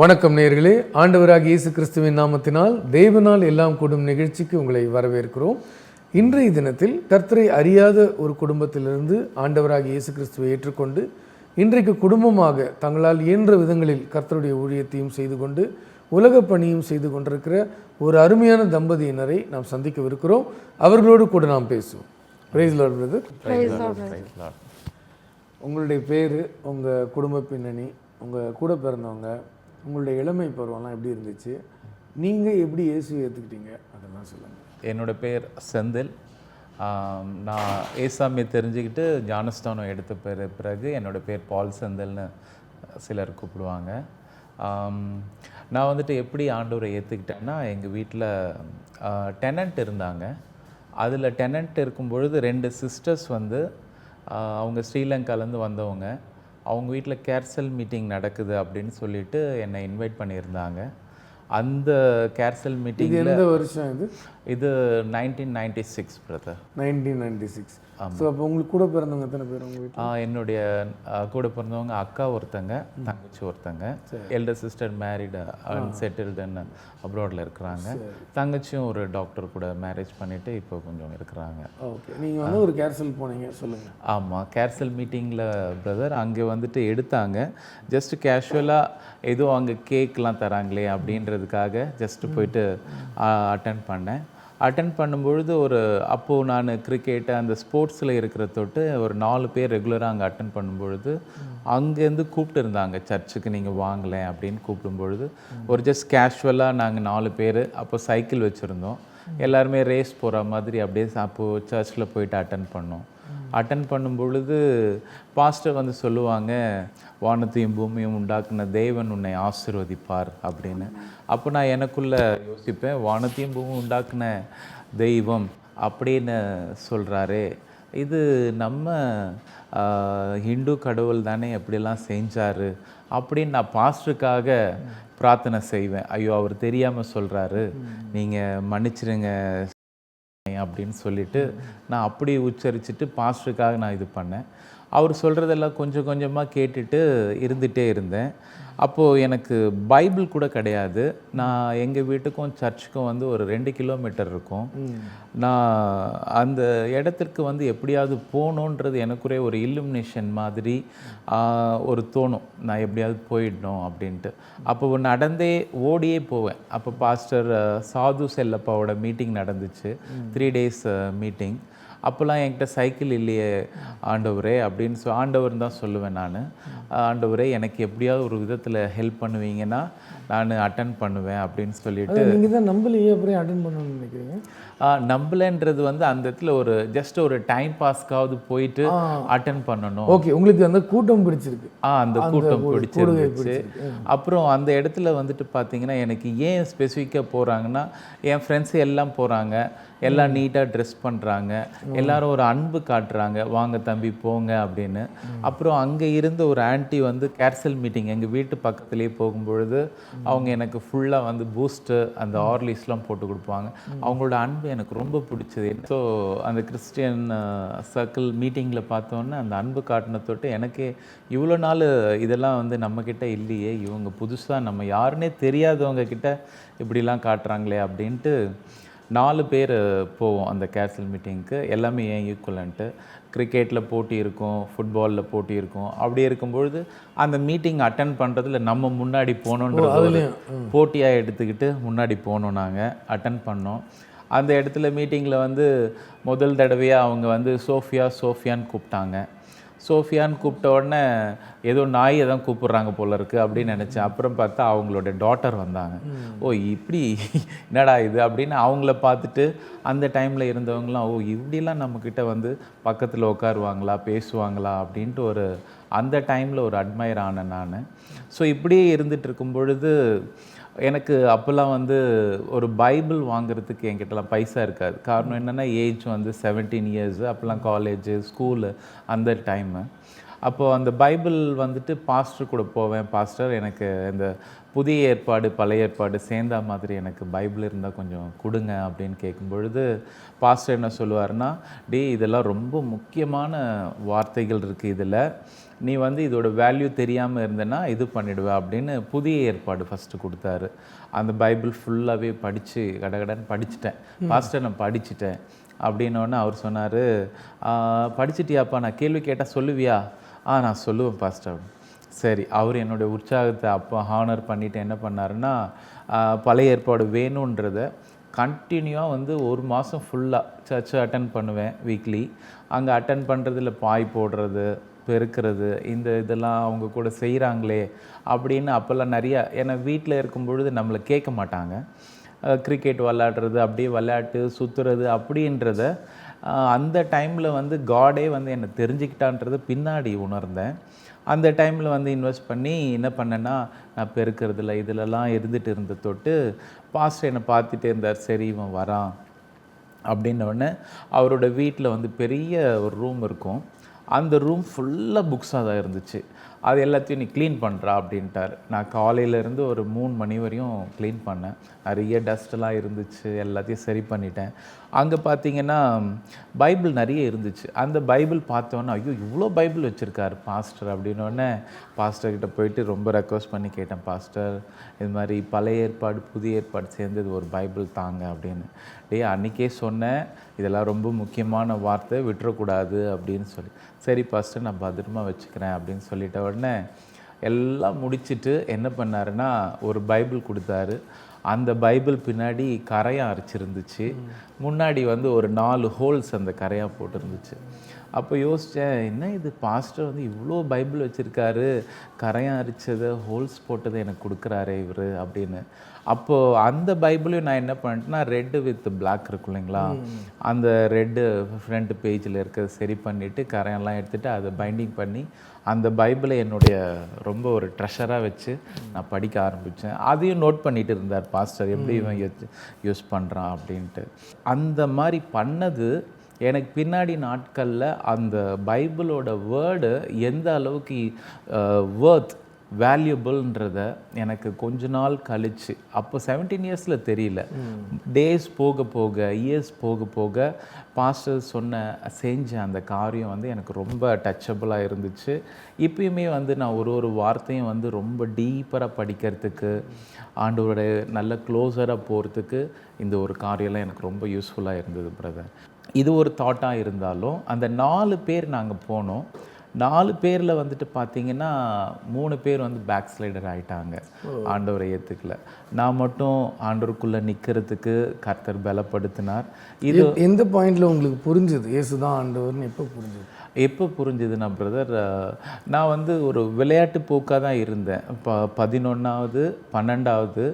வணக்கம் நேயர்களே, ஆண்டவராகிய இயேசு கிறிஸ்துவின் நாமத்தினால் தேவனால் எல்லாம் கூடும் நிகழ்ச்சிக்கு உங்களை வரவேற்கிறோம். இன்றைய தினத்தில் கர்த்தரை அறியாத ஒரு குடும்பத்திலிருந்து ஆண்டவராகிய இயேசு கிறிஸ்துவை ஏற்றுக்கொண்டு இன்றைக்கு குடும்பமாக தங்களால் இயன்ற விதங்களில் கர்த்தருடைய ஊழியத்தையும் செய்து கொண்டு உலக பணியும் செய்து கொண்டிருக்கிற ஒரு அருமையான தம்பதியினரை நாம் சந்திக்கவிருக்கிறோம். அவர்களோடு கூட நாம் பேசுவோம். Praise Lord brother. உங்களுடைய பேர், உங்கள் குடும்ப பின்னணி, உங்கள் கூட பிறந்தவங்க, உங்களுடைய இளமை பருவம்லாம் எப்படி இருந்துச்சு, நீங்கள் எப்படி இயேசுவை ஏற்றுக்கிட்டீங்க, அதெல்லாம் சொல்லுங்கள். என்னோடய பேர் செந்தில். நான் ஏசாமியை தெரிஞ்சுக்கிட்டு ஞானஸ்தானம் எடுத்த பிறகு என்னோடய பேர் பால் செந்தில்னு சிலர் கூப்பிடுவாங்க. நான் வந்துட்டு எப்படி ஆண்டவரை ஏற்றுக்கிட்டேன்னா, எங்கள் வீட்டில் டெனண்ட் இருந்தாங்க. அதில் டெனண்ட் இருக்கும் பொழுது 2 சிஸ்டர்ஸ் வந்து அவங்க ஸ்ரீலங்காலேருந்து வந்தவங்க. அவங்க வீட்டில் கேர்சல் மீட்டிங் நடக்குது அப்படின்னு சொல்லிட்டு என்னை இன்வைட் பண்ணியிருந்தாங்க. அந்த கேர்சல் மீட்டிங் எந்த வருஷம் இது 1996 பிரதர். 1996. ஸோ அப்போ உங்களுக்கு கூட பிறந்தவங்க எத்தனை பேர் உங்கள் வீட்டில்? என்னுடைய கூட பிறந்தவங்க அக்கா ஒருத்தங்க, தங்கச்சி ஒருத்தங்க. எல்டர் சிஸ்டர் மேரிடு அண்ட் செட்டில்டுன்னு அப்ராடில் இருக்கிறாங்க. தங்கச்சியும் ஒரு டாக்டர் கூட மேரேஜ் பண்ணிவிட்டு இப்போ கொஞ்சம் இருக்கிறாங்க. ஓகே, நீங்கள் வந்து ஒரு கேர்சல் போனீங்க, சொல்லுங்கள். ஆமாம், கேர்சல் மீட்டிங்கில் பிரதர் அங்கே வந்துட்டு எடுத்தாங்க. ஜஸ்ட்டு கேஷுவலாக ஏதோ அங்கே கேக்லாம் தராங்களே அப்படின்றதுக்காக ஜஸ்ட்டு போயிட்டு அட்டன் பண்ணேன். அட்டன் பண்ணும்பொழுது அப்போது நான் கிரிக்கெட்டு அந்த ஸ்போர்ட்ஸில் இருக்கிற தொட்டு ஒரு 4 பேர் ரெகுலராக அங்கே அட்டன் பண்ணும்பொழுது அங்கேருந்து கூப்பிட்டு இருந்தாங்க, சர்ச்சுக்கு நீங்கள் வாங்கலேன் அப்படின்னு கூப்பிடும்பொழுது ஒரு ஜஸ்ட் கேஷுவலாக நாங்கள் 4 பேர் அப்போ சைக்கிள் வச்சுருந்தோம். எல்லாருமே ரேஸ் போகிற மாதிரி அப்படியே அப்போது சர்ச்சில் போயிட்டு அட்டன் பண்ணோம். அட்டன் பண்ணும் பொழுது பாஸ்டர் வந்து சொல்லுவாங்க, வானத்தையும் பூமியும் உண்டாக்குன தேவன் உன்னை ஆசீர்வதிப்பார் அப்படின்னு. அப்போ நான் எனக்குள்ளே யோசிப்பேன், வானத்தையும் பூமியும் உண்டாக்குன தெய்வம் அப்படின்னு சொல்கிறாரு, இது நம்ம ஹிந்து கடவுள் தானே எப்படிலாம் செஞ்சார் அப்படின்னு நான் பாஸ்டருக்காக பிரார்த்தனை செய்வேன். ஐயோ, அவர் தெரியாமல் சொல்கிறாரு, நீங்கள் மன்னிச்சிருங்க அப்படின்னு சொல்லிட்டு நான் அப்படி உச்சரிச்சுட்டு பாஸ்டருக்காக நான் இது பண்ணேன். அவர் சொல்கிறதெல்லாம் கொஞ்சம் கொஞ்சமாக கேட்டுட்டு இருந்துகிட்டே இருந்தேன். அப்போது எனக்கு பைபிள் கூட கிடையாது. நான் எங்கள் வீட்டுக்கும் சர்ச்சுக்கும் வந்து ஒரு 2 கிலோமீட்டர் இருக்கும். நான் அந்த இடத்திற்கு வந்து எப்படியாவது போகணுன்றது எனக்குரிய ஒரு இல்லுமினேஷன் மாதிரி ஒரு தோணும், நான் எப்படியாவது போயிடணும் அப்படின்ட்டு. அப்போ நடந்தே ஓடியே போவேன். அப்போ பாஸ்டர் சாது செல்லப்பாவோட மீட்டிங் நடந்துச்சு, 3 days மீட்டிங். அப்போல்லாம் என்கிட்ட சைக்கிள் இல்லையே ஆண்டவரே அப்படின்னு ஆண்டவர் தான் சொல்லுவேன் நான். ஆண்டவரே, எனக்கு எப்படியாவது ஒரு விதத்தில் ஹெல்ப் பண்ணுவீங்கன்னா நான் அட்டன் பண்ணுவேன் அப்படின்னு சொல்லிட்டு. நீங்கள் தான் நம்பலையே, அப்புறம் அட்டன் பண்ணணும்னு நினைக்கிறீங்க? நம்பலைன்றது வந்து அந்த இடத்துல ஒரு ஜஸ்ட் ஒரு டைம் பாஸ்க்காவது போயிட்டு அட்டன் பண்ணணும். ஓகே, உங்களுக்கு அந்த கூட்டம் பிடிச்சிருக்கு? அந்த கூட்டம் பிடிச்சிருந்துச்சு. அப்புறம் அந்த இடத்துல வந்துட்டு பார்த்தீங்கன்னா, எனக்கு ஏன் ஸ்பெசிஃபிக்காக போகிறாங்கன்னா, என் ஃப்ரெண்ட்ஸு எல்லாம் போகிறாங்க, எல்லாம் நீட்டாக ட்ரெஸ் பண்ணுறாங்க, எல்லாரும் ஒரு அன்பு காட்டுறாங்க, வாங்க தம்பி போங்க அப்படின்னு. அப்புறம் அங்கே இருந்த ஒரு ஆன்ட்டி வந்து கேர்சல் மீட்டிங் எங்கள் வீட்டு பக்கத்துலேயே போகும்பொழுது அவங்க எனக்கு ஃபுல்லாக வந்து பூஸ்ட்டு அந்த ஆர்லிஸ்லாம் போட்டு கொடுப்பாங்க. அவங்களோட அன்பு எனக்கு ரொம்ப பிடிச்சது. ஸோ அந்த கிறிஸ்டியன் சர்க்கிள் மீட்டிங்கில் பார்த்தோன்னே அந்த அன்பு காட்டின தொட்டு எனக்கே இவ்வளோ நாள் இதெல்லாம் வந்து நம்மக்கிட்ட இல்லையே, இவங்க புதுசாக நம்ம யாருன்னே தெரியாதவங்க கிட்ட இப்படிலாம் காட்டுறாங்களே அப்படின்ட்டு 4 பேர் போவோம் அந்த கேர்சல் மீட்டிங்க்கு. எல்லாமே ஏன் ஈக்குவலன்ட்டு. கிரிக்கெட்டில் போட்டி இருக்கும், ஃபுட்பாலில் போட்டி இருக்கும். அப்படி இருக்கும்பொழுது அந்த மீட்டிங் அட்டன் பண்ணுறதுல நம்ம முன்னாடி போகணுன்றது ஒரு போட்டியாக எடுத்துக்கிட்டு முன்னாடி போனோம். நாங்கள் அட்டன் பண்ணோம். அந்த இடத்துல மீட்டிங்கில் வந்து முதல் தடவையாக அவங்க வந்து சோஃபியான்னு கூப்பிட்டாங்க. சோஃபியான்னு கூப்பிட்ட உடனே ஏதோ நாயை தான் கூப்பிட்றாங்க போல இருக்குது அப்படின்னு நினச்சேன். அப்புறம் பார்த்தா அவங்களோட டாட்டர் வந்தாங்க. ஓ இப்படி என்னடா இது அப்படின்னு அவங்கள பார்த்துட்டு அந்த டைமில் இருந்தவங்களாம், ஓ இப்படிலாம் நம்மக்கிட்ட வந்து பக்கத்தில் உட்காருவாங்களா, பேசுவாங்களா அப்படின்ட்டு ஒரு அந்த டைமில் ஒரு அட்மையர் ஆனேன் நான். ஸோ இப்படியே இருந்துகிட்டு இருக்கும் பொழுது எனக்கு அப்போல்லாம் வந்து ஒரு பைபிள் வாங்குறதுக்கு என்கிட்டலாம் பைசா இருக்காது. காரணம் என்னென்னா ஏஜ் வந்து 17 இயர்ஸு. அப்போல்லாம் காலேஜு ஸ்கூலு அந்த டைமு. அப்போது அந்த பைபிள் வந்துட்டு பாஸ்டர் கூட போவேன். பாஸ்டர் எனக்கு இந்த புதிய ஏற்பாடு பழைய ஏற்பாடு சேர்ந்தா மாதிரி எனக்கு பைபிள் இருந்தால் கொஞ்சம் கொடுங்க அப்படின்னு கேட்கும் பொழுது பாஸ்டர் என்ன சொல்லுவார்னா, இதெல்லாம் ரொம்ப முக்கியமான வார்த்தைகள் இருக்குது இதில், நீ வந்து இதோட வேல்யூ தெரியாமல் இருந்தேன்னா இது பண்ணிடுவேன் அப்படின்னு புதிய ஏற்பாடு ஃபஸ்ட்டு கொடுத்தாரு. அந்த பைபிள் ஃபுல்லாகவே படித்து கடகடன்னு படிச்சுட்டேன். பாஸ்டர் நான் படிச்சுட்டேன் அப்படின்னோடனே அவர் சொன்னார், படிச்சிட்டியாப்பா, நான் கேள்வி கேட்டால் சொல்லுவியா? நான் சொல்லுவேன் பாஸ்டர். சரி. அவர் என்னுடைய உற்சாகத்தை அப்போ ஹானர் பண்ணிவிட்டு என்ன பண்ணாருன்னா, பழைய ஏற்பாடு வேணுன்றதை கண்டினியூவாக வந்து 1 மாதம் ஃபுல்லாக சர்ச்சை அட்டன் பண்ணுவேன் வீக்லி. அங்கே அட்டன் பண்ணுறதுல பாய் போடுறது, பெருக்கிறது, இதெல்லாம் அவங்க கூட செய்கிறாங்களே அப்படின்னு அப்போல்லாம் நிறையா. ஏன்னா வீட்டில் இருக்கும் பொழுது நம்மளை கேட்க மாட்டாங்க. கிரிக்கெட் விளையாடுறது, அப்படியே விளையாட்டு சுற்றுறது அப்படின்றத அந்த டைமில் வந்து காடே வந்து என்னை தெரிஞ்சுக்கிட்டான்றது பின்னாடி உணர்ந்தேன். அந்த டைமில் வந்து இன்வெஸ்ட் பண்ணி என்ன பண்ணேன்னா, நான் பெருக்கிறதுல இதிலலாம் இருந்துட்டு இருந்த தொட்டு பாஸ்டர் என்னை பார்த்துட்டே இருந்தார். சரி இவன் வரான் அப்படின்னோடனே அவரோட வீட்டில் வந்து பெரிய ஒரு ரூம் இருக்கும். அந்த ரூம் ஃபுல்லாக புக்ஸாக தான் இருந்துச்சு. அது எல்லாத்தையும் நீ க்ளீன் பண்ணுறா அப்படின்ட்டார். நான் காலையிலேருந்து ஒரு 3 மணி வரையும் க்ளீன் பண்ணேன். நிறைய டஸ்ட்டெல்லாம் இருந்துச்சு, எல்லாத்தையும் சரி பண்ணிட்டேன். அங்கே பார்த்தீங்கன்னா பைபிள் நிறைய இருந்துச்சு. அந்த பைபிள் பார்த்தோன்னே, ஐயோ இவ்வளோ பைபிள் வச்சுருக்காரு பாஸ்டர் அப்படின்னோடனே பாஸ்டர்கிட்ட போயிட்டு ரொம்ப ரெக்வஸ்ட் பண்ணி கேட்டேன், பாஸ்டர் இது மாதிரி பழைய ஏற்பாடு புதிய ஏற்பாடு சேர்ந்தது ஒரு பைபிள் தாங்க அப்படின்னு. அன்றைக்கே சொன்னேன் இதெல்லாம் ரொம்ப முக்கியமான வார்த்தை, விட்டுறக்கூடாது அப்படின்னு சொல்லி. சரி பாஸ்டர் நான் பத்திரமா வச்சுக்கிறேன் அப்படின்னு சொல்லிட்ட உடனே எல்லாம் முடிச்சுட்டு என்ன பண்ணாருன்னா ஒரு பைபிள் கொடுத்தாரு. அந்த பைபிள் பின்னாடி கரையான் அரைச்சிருந்துச்சு. முன்னாடி வந்து ஒரு 4 ஹோல்ஸ் அந்த கரையான் போட்டிருந்துச்சு. அப்போ யோசித்தேன், என்ன இது பாஸ்டர் வந்து இவ்வளோ பைபிள் வச்சுருக்காரு, கரையான் அரிச்சதை ஹோல்ஸ் போட்டதை எனக்கு கொடுக்குறாரு இவர் அப்படின்னு. அப்போது அந்த பைபிளையும் நான் என்ன பண்ணிட்டேன்னா, ரெட்டு வித் பிளாக் இருக்கும் இல்லைங்களா, அந்த ரெட்டு ஃப்ரண்ட் பேஜில் இருக்கிறத சரி பண்ணிவிட்டு கரையெல்லாம் எடுத்துகிட்டு அதை பைண்டிங் பண்ணி அந்த பைபிளை என்னுடைய ரொம்ப ஒரு ட்ரெஷராக வச்சு நான் படிக்க ஆரம்பித்தேன். அதையும் நோட் பண்ணிகிட்டு இருந்தார் பாஸ்டர், எப்படி இவன் யூஸ் பண்ணுறான் அப்படின்ட்டு. அந்த மாதிரி பண்ணது எனக்கு பின்னாடி நாட்களில் அந்த பைபிளோட வேர்டு எந்த அளவுக்கு வேல்யூபிள்ன்றத எனக்கு கொஞ்ச நாள் கழிச்சு, அப்போ 17 இயர்ஸில் தெரியல, டேஸ் போக போக இயர்ஸ் போக போக பாஸ்டர் செஞ்ச அந்த காரியம் வந்து எனக்கு ரொம்ப டச்சபிளாக இருந்துச்சு. இப்பயுமே வந்து நான் ஒரு வார்த்தையும் வந்து ரொம்ப டீப்பராக படிக்கிறதுக்கு, ஆண்டவரோட நல்ல க்ளோஸராக போகிறதுக்கு இந்த ஒரு காரியம்லாம் எனக்கு ரொம்ப யூஸ்ஃபுல்லாக இருந்தது பிரதர். இது ஒரு தாட்டாக இருந்தாலும் அந்த 4 பேர் நாங்கள் போனோம். 4 பேரில் வந்துட்டு பார்த்தீங்கன்னா 3 பேர் வந்து பேக் ஸ்லைடர் ஆகிட்டாங்க, ஆண்டவரை ஏற்றுக்கல. நான் மட்டும் ஆண்டவருக்குள்ளே நிற்கிறதுக்கு கர்த்தர் பலப்படுத்தினார். இது எந்த பாயிண்டில் உங்களுக்கு புரிஞ்சுது இயேசு தான் ஆண்டவர்னு எப்போ புரிஞ்சுதுன்னா பிரதர், நான் வந்து ஒரு விளையாட்டு போக்காக தான் இருந்தேன். 11வது 12வது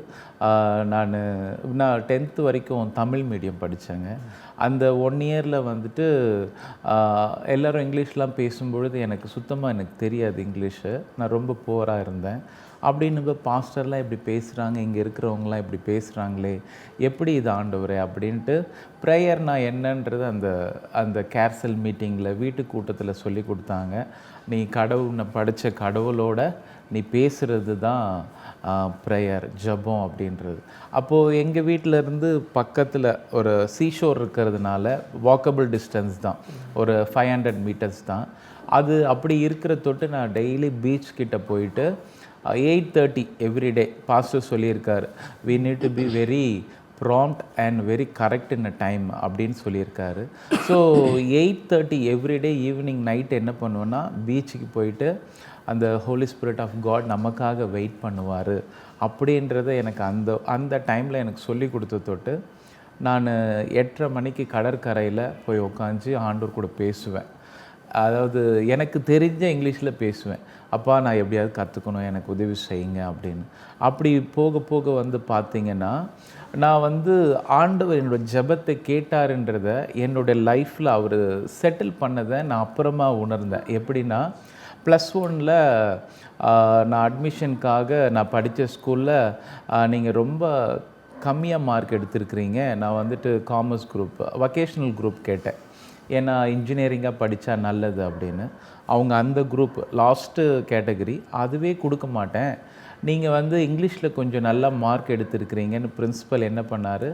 நான் 10th வரைக்கும் தமிழ் மீடியம் படித்தேங்க. அந்த 1 இயரில் வந்துட்டு எல்லோரும் இங்கிலீஷ்லாம் பேசும்பொழுது எனக்கு சுத்தமாக தெரியாது இங்கிலீஷு. நான் ரொம்ப புவராக இருந்தேன். அப்படின்னு பாஸ்டர்லாம் இப்படி பேசுகிறாங்க, இங்கே இருக்கிறவங்களாம் இப்படி பேசுகிறாங்களே, எப்படி இது ஆண்டவரே அப்படின்ட்டு ப்ரேயர் நான் என்னன்றது அந்த கேர்சல் மீட்டிங்கில் வீட்டு கூட்டத்தில் சொல்லி கொடுத்தாங்க. நீ படித்த கடவுளோட நீ பேசுகிறது தான் ப்ரேயர் ஜெபம் அப்படின்றது. அப்போது எங்கள் வீட்டிலேருந்து பக்கத்தில் ஒரு சீஷோர் இருக்கிறதுனால வாக்கபிள் டிஸ்டன்ஸ் தான், ஒரு 500 மீட்டர்ஸ் தான். அது அப்படி இருக்கிற தொட்டு நான் டெய்லி பீச் கிட்ட போயிட்டு 8:30 எவ்ரிடே பாஸ்டர் சொல்லியிருக்கார், we need to be very prompt and very correct in a time அப்படின்னு சொல்லியிருக்காரு. ஸோ 8:30 எவ்ரிடே ஈவினிங் நைட் என்ன பண்ணுவேன்னா பீச்சுக்கு போயிட்டு அந்த ஹோலி ஸ்பிரிட் ஆஃப் காட் நமக்காக வெயிட் பண்ணுவார் அப்படின்றத எனக்கு அந்த டைமில் எனக்கு சொல்லி கொடுத்த தொட்டு நான் 8:30 மணிக்கு கடற்கரையில் போய் உட்காந்து ஆண்டவர் கூட பேசுவேன். அதாவது எனக்கு தெரிஞ்ச இங்கிலீஷில் பேசுவேன். அப்பா நான் எப்படியாவது கற்றுக்கணும், எனக்கு உதவி செய்யுங்க அப்படின்னு. அப்படி போக போக வந்து பார்த்திங்கன்னா நான் வந்து ஆண்டவர் என்னோடய ஜெபத்தை கேட்டாருன்றத என்னோடய லைஃப்பில் அவர் செட்டில் பண்ணதை நான் அப்புறமா உணர்ந்தேன். எப்படின்னா +1ல் நான் அட்மிஷனுக்காக நான் படித்த ஸ்கூலில் நீங்கள் ரொம்ப கம்மியாக மார்க் எடுத்திருக்கிறீங்க, நான் வந்துட்டு காமர்ஸ் குரூப் வொகேஷ்னல் குரூப் கேட்டேன், ஏன்னா இன்ஜினியரிங்காக படித்தா நல்லது அப்படின்னு. அவங்க அந்த குரூப் லாஸ்ட்டு கேட்டகரி, அதுவே கொடுக்க மாட்டேன், நீங்கள் வந்து இங்கிலீஷில் கொஞ்சம் நல்லா மார்க் எடுத்திருக்கிறீங்கன்னு பிரின்ஸிபல் என்ன பண்ணார்,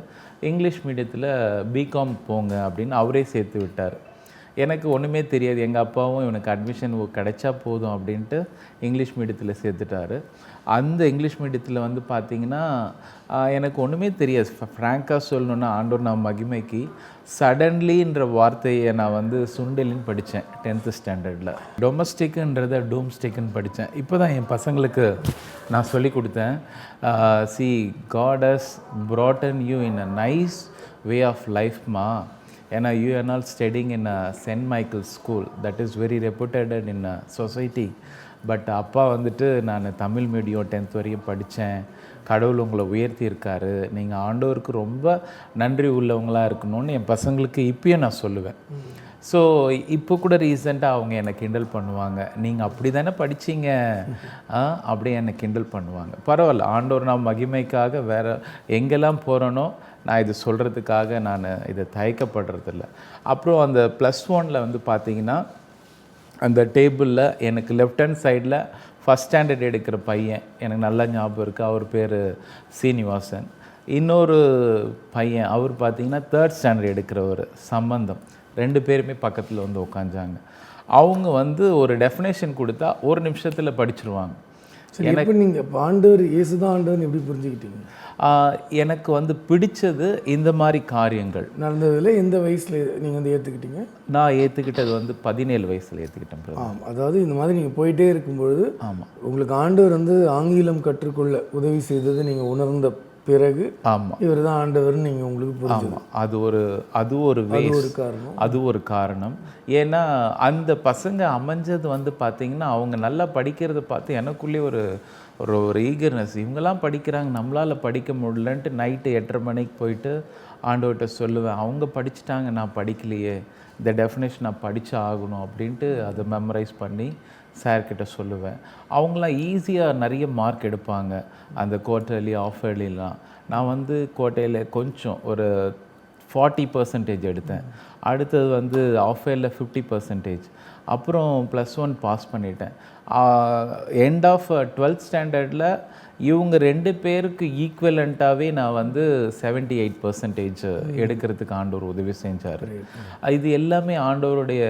இங்கிலீஷ் மீடியத்தில் பிகாம் போங்க அப்படின்னு அவரே சேர்த்து விட்டார். எனக்கு ஒன்றுமே தெரியாது, எங்கள் அப்பாவும் இவனுக்கு அட்மிஷன் கிடைச்சா போதும் அப்படின்ட்டு இங்கிலீஷ் மீடியத்தில் சேர்த்துட்டாரு. அந்த இங்கிலீஷ் மீடியத்தில் வந்து பார்த்திங்கன்னா எனக்கு ஒன்றுமே தெரியாது. ஃப்ராங்காக சொல்லணுன்னா ஆண்டவர் நான் மகிமைக்கு சடன்லின்ற வார்த்தையை நான் வந்து சுண்டலின்னு படித்தேன் 10th ஸ்டாண்டர்டில். டொமஸ்டிக்குன்றதை டூம்ஸ்டிக்குன்னு படித்தேன். இப்போ தான் என் பசங்களுக்கு நான் சொல்லி கொடுத்தேன், see God has broughten you in a nice way of life மா, ஏன்னா you are not studying in a Saint Michael school that is very reputed in a society. But அப்பா வந்துட்டு நான் தமிழ் மீடியம் 10th வரையும் படித்தேன், கடவுள் உங்களை உயர்த்தி இருக்காரு, நீங்கள் ஆண்டவருக்கு ரொம்ப நன்றி உள்ளவங்களாக இருக்கணும்னு என் பசங்களுக்கு இப்பயும் நான் சொல்லுவேன். ஸோ இப்போ கூட ரீசெண்டாக அவங்க என்னை கிண்டல் பண்ணுவாங்க, நீங்கள் அப்படி தானே படித்தீங்க அப்படியே என்னை கிண்டல் பண்ணுவாங்க. பரவாயில்ல, ஆண்டவர் நான் மகிமைக்காக வேறு எங்கெல்லாம் போகிறேனோ நான் இது சொல்கிறதுக்காக நான் இதை தயக்கப்படுறதில்ல. அப்புறம் அந்த +1ல் வந்து பார்த்திங்கன்னா அந்த டேபிளில் எனக்கு லெஃப்ட் ஹேண்ட் சைடில் ஃபஸ்ட் ஸ்டாண்டர்ட் எடுக்கிற பையன் எனக்கு நல்லா ஞாபகம் இருக்குது, அவர் பேர் சீனிவாசன். இன்னொரு பையன் அவர் பார்த்திங்கன்னா 3rd ஸ்டாண்டர்ட் எடுக்கிறவர் சம்பந்தம். 2 பேருமே பக்கத்தில் வந்து உட்காந்தாங்க. அவங்க வந்து ஒரு டெஃபினேஷன் கொடுத்தா 1 நிமிஷத்தில் படிச்சிருவாங்க. எனக்கு நீங்கள் ஆண்டவர் இயேசு தான் ஆண்டவர்னு எப்படி புரிஞ்சுக்கிட்டீங்க? எனக்கு வந்து பிடிச்சது இந்த மாதிரி காரியங்கள் நடந்ததில் எந்த வயசில் நீங்கள் வந்து ஏற்றுக்கிட்டீங்க? நான் ஏற்றுக்கிட்டது வந்து 17 வயசில் ஏற்றுக்கிட்டேன். அதாவது இந்த மாதிரி நீங்கள் போயிட்டே இருக்கும்பொழுது ஆமாம், உங்களுக்கு ஆண்டவர் வந்து ஆங்கிலம் கற்றுக்கொள்ள உதவி செய்தது நீங்கள் உணர்ந்த பிறகு ஆமாம் இவர் தான் ஆண்டவர்னு நீங்கள் உங்களுக்கு புரிஞ்சுது. அது ஒரு காரணம். ஏன்னா அந்த பசங்க அமைஞ்சது வந்து பார்த்திங்கன்னா அவங்க நல்லா படிக்கிறத பார்த்து எனக்குள்ளே ஒரு ஈகர்னஸ், இவங்கெல்லாம் படிக்கிறாங்க நம்மளால் படிக்க முடியலன்ட்டு நைட்டு 8:30 மணிக்கு போயிட்டு ஆண்டவர்கிட்ட சொல்லுவேன், அவங்க படிச்சுட்டாங்க நான் படிக்கலையே, இந்த டெஃபினேஷன் நான் படித்து ஆகணும் அப்படின்ட்டு அதை மெமரைஸ் பண்ணி சார்கிட்ட சொல்லுவேன். அவங்களாம் ஈஸியாக நிறைய மார்க் எடுப்பாங்க அந்த குவார்ட்டர்லி ஆஃப் இயர்லிலாம். நான் வந்து குவார்ட்டர்லியில் கொஞ்சம் ஒரு 40% எடுத்தேன். அடுத்தது வந்து ஆஃப் இயரில் 50%. அப்புறம் +1 பாஸ் பண்ணிட்டேன். எண்ட் ஆஃப் 12th ஸ்டாண்டர்டில் இவங்க 2 பேருக்கு ஈக்குவலண்ட்டாகவே நான் வந்து 78% எடுக்கிறதுக்கு ஆண்டவர் உதவி செஞ்சார். இது எல்லாமே ஆண்டவருடைய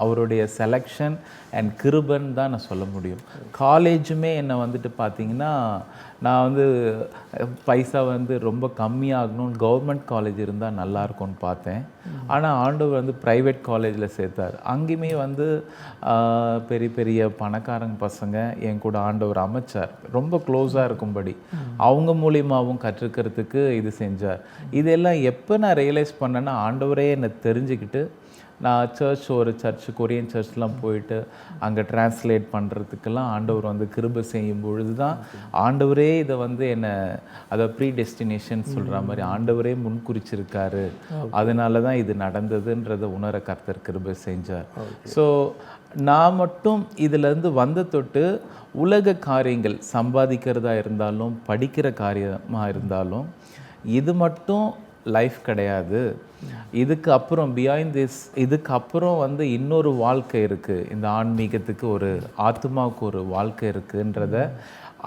அவருடைய செலெக்ஷன் அண்ட் கிருபன்னு தான் நான் சொல்ல முடியும். காலேஜுமே என்னை வந்துட்டு பார்த்திங்கன்னா நான் வந்து பைசா வந்து ரொம்ப கம்மியாகணும்னு கவர்மெண்ட் காலேஜ் இருந்தால் நல்லாயிருக்கும்னு பார்த்தேன். ஆனால் ஆண்டவர் வந்து ப்ரைவேட் காலேஜில் சேர்த்தார். அங்கேயுமே வந்து பெரிய பெரிய பணக்காரங்க பசங்க என் கூட ஆண்டவர் அமைச்சார், ரொம்ப க்ளோஸாக இருக்கும்படி அவங்க மூலியமாகவும் கற்றுக்கிறதுக்கு இது செஞ்சார். இதெல்லாம் எப்போ நான் ரியலைஸ் பண்ணேன்னா ஆண்டவரே என்னை தெரிஞ்சுக்கிட்டு நான் ஒரு சர்ச்சு கொரியன் சர்ச்லாம் போயிட்டு அங்கே டிரான்ஸ்லேட் பண்ணுறதுக்கெல்லாம் ஆண்டவர் வந்து கிருபை செய்யும் பொழுது தான் ஆண்டவரே இதை வந்து என்னை அதை ப்ரீ டெஸ்டினேஷன் சொல்கிற மாதிரி ஆண்டவரே முன்குறிச்சிருக்காரு, அதனால தான் இது நடந்ததுன்றதை உணர கர்த்தர் கிருபை செஞ்சார். ஸோ நான் மட்டும் இதிலேருந்து வந்த தொட்டு உலக காரியங்கள் சம்பாதிக்கிறதா இருந்தாலும் படிக்கிற காரியமாக இருந்தாலும் இது மட்டும் லைஃப் கிடையாது. இதுக்கு அப்புறம் பியாண்ட் திஸ், இதுக்கு அப்புறம் வந்து இன்னொரு வாழ்க்கை இருக்குது, இந்த ஆன்மீகத்துக்கு ஒரு ஆத்மாவுக்கு ஒரு வாழ்க்கை இருக்குன்றத